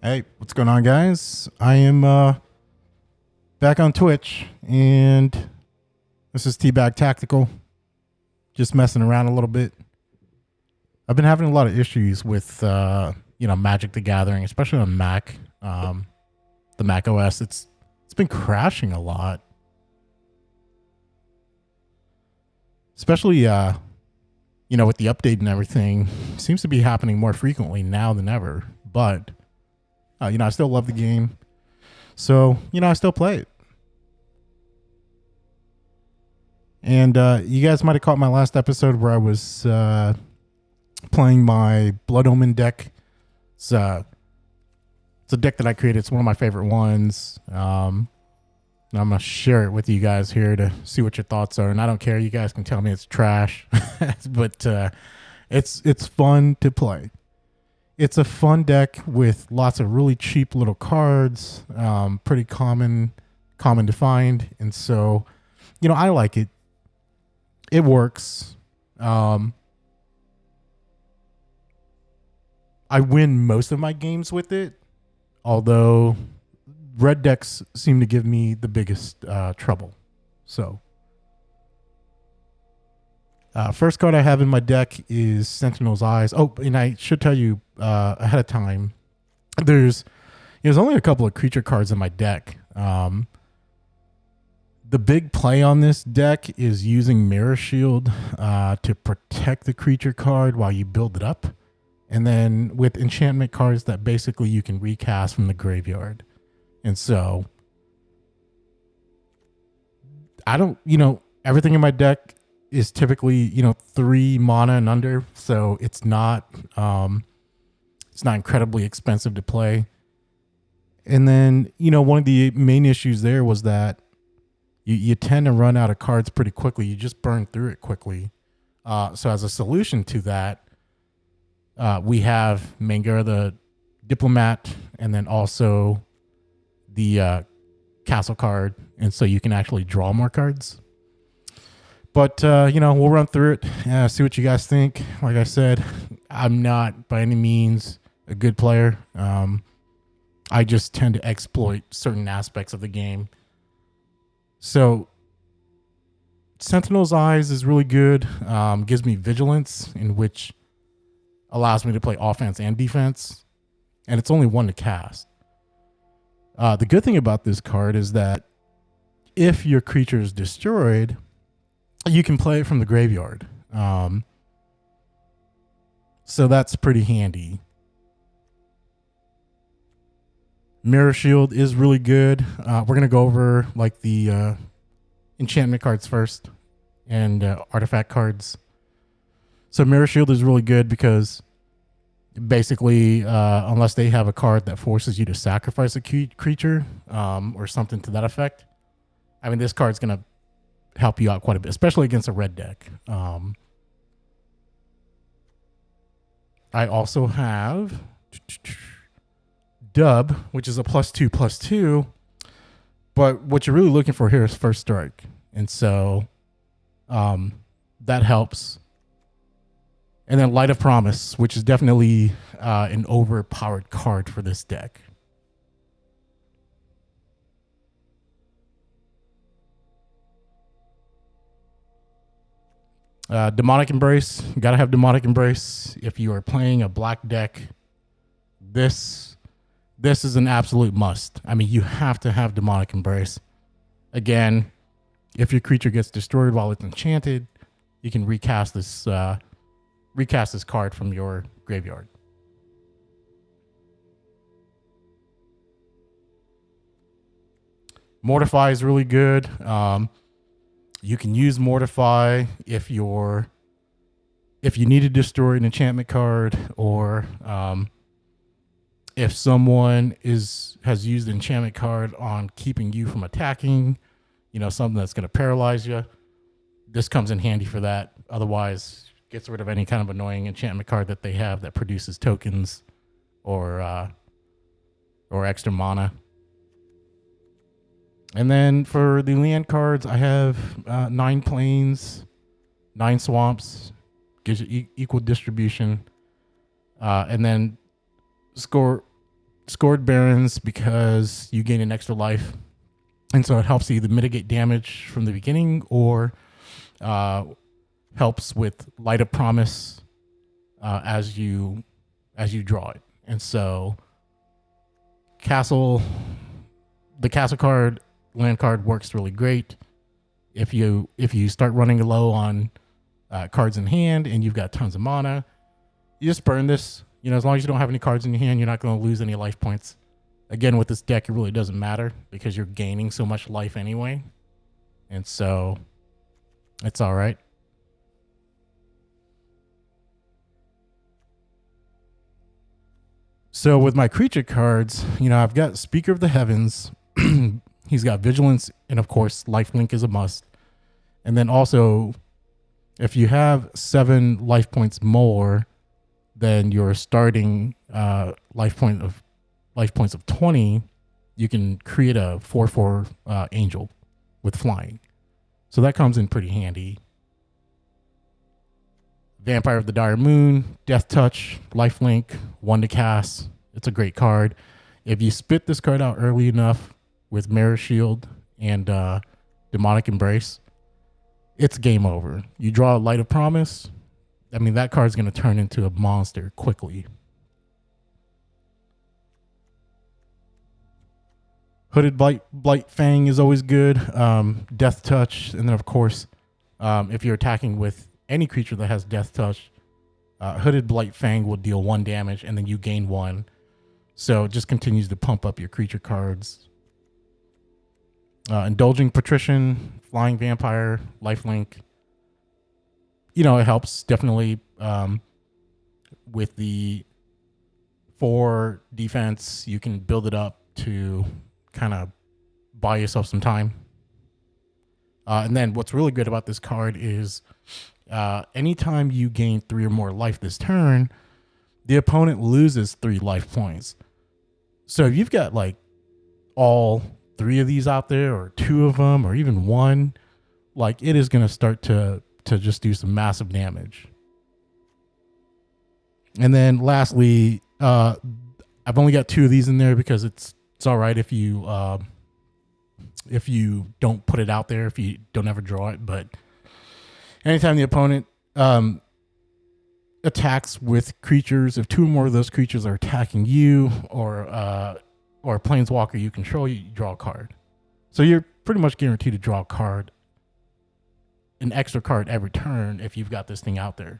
Hey, what's going on, guys? I am back on Twitch, and this is Teabag Tactical. Just messing around a little bit. I've been having a lot of issues with Magic the Gathering, especially on Mac. The Mac OS, it's been crashing a lot, especially with the update and everything. Seems to be happening more frequently now than ever, but. I still love the game. So, I still play it. And you guys might have caught my last episode where I was playing my Blood Omen deck. It's a deck that I created. It's one of my favorite ones. I'm going to share it with you guys here to see what your thoughts are. And I don't care. You guys can tell me it's trash. But it's fun to play. It's a fun deck with lots of really cheap little cards, pretty common to find. And so, I like it. It works. I win most of my games with it, although red decks seem to give me the biggest trouble. So, first card I have in my deck is Sentinel's Eyes. Oh, and I should tell you ahead of time, there's only a couple of creature cards in my deck. The big play on this deck is using Mirror Shield to protect the creature card while you build it up. And then with enchantment cards that basically you can recast from the graveyard. And so, everything in my deck is typically 3 mana and under, so it's not incredibly expensive to play. And then one of the main issues there was that you tend to run out of cards pretty quickly. You just burn through it quickly. So as a solution to that, we have Mangara the Diplomat, and then also the castle card, and so you can actually draw more cards. But, we'll run through it, see what you guys think. Like I said, I'm not by any means a good player. I just tend to exploit certain aspects of the game. So, Sentinel's Eyes is really good. Gives me vigilance, in which allows me to play offense and defense. And it's only 1 to cast. The good thing about this card is that if your creature is destroyed, you can play it from the graveyard. So that's pretty handy. Mirror Shield is really good. We're going to go over like the enchantment cards first and artifact cards. So Mirror Shield is really good because basically, unless they have a card that forces you to sacrifice a creature or something to that effect, I mean, this card's going to help you out quite a bit, especially against a red deck. I also have Dub, which is a +2/+2, but what you're really looking for here is first strike, and so that helps. And then Light of Promise, which is definitely an overpowered card for this deck. Demonic Embrace. You gotta have Demonic Embrace if you are playing a black deck. This is an absolute must. I mean, you have to have Demonic Embrace. Again, if your creature gets destroyed while it's enchanted, you can recast this card from your graveyard. Mortify is really good. You can use Mortify if you need to destroy an enchantment card, or if someone has used an enchantment card on keeping you from attacking, something that's going to paralyze you. This comes in handy for that. Otherwise, gets rid of any kind of annoying enchantment card that they have that produces tokens or extra mana. And then for the land cards, I have 9 plains, 9 swamps, gives you equal distribution. And then Scoured Barrens because you gain an extra life, and so it helps either mitigate damage from the beginning or helps with Light of Promise as you draw it. And so the castle card, land card works really great. If you start running low on cards in hand and you've got tons of mana, you just burn this. You know, as long as you don't have any cards in your hand, you're not going to lose any life points. Again, with this deck, it really doesn't matter because you're gaining so much life anyway. And so it's all right. So with my creature cards, you know, I've got Speaker of the Heavens. He's got Vigilance, and of course, Lifelink is a must. And then also, if you have 7 life points more than your starting life points of 20, you can create a 4/4 angel with flying. So that comes in pretty handy. Vampire of the Dire Moon, Death Touch, Lifelink, 1 to cast. It's a great card. If you spit this card out early enough with Mirror Shield and Demonic Embrace, it's game over. You draw a Light of Promise. I mean, that card's going to turn into a monster quickly. Hooded Blightfang is always good. Death Touch. And then, of course, if you're attacking with any creature that has Death Touch, Hooded Blightfang will deal 1 damage, and then you gain 1. So it just continues to pump up your creature cards. Indulging Patrician, Flying Vampire, Lifelink. You know, it helps definitely with the 4 defense. You can build it up to kind of buy yourself some time. And then what's really good about this card is anytime you gain 3 or more life this turn, the opponent loses 3 life points. So if you've got like all 3 of these out there, or 2 of them, or even 1, like it is going to start to just do some massive damage. And then lastly, I've only got 2 of these in there because it's all right if you don't put it out there, if you don't ever draw it. But anytime the opponent attacks with creatures, if 2 or more of those creatures are attacking you or a planeswalker you control, you draw a card. So you're pretty much guaranteed to draw a card, an extra card every turn if you've got this thing out there.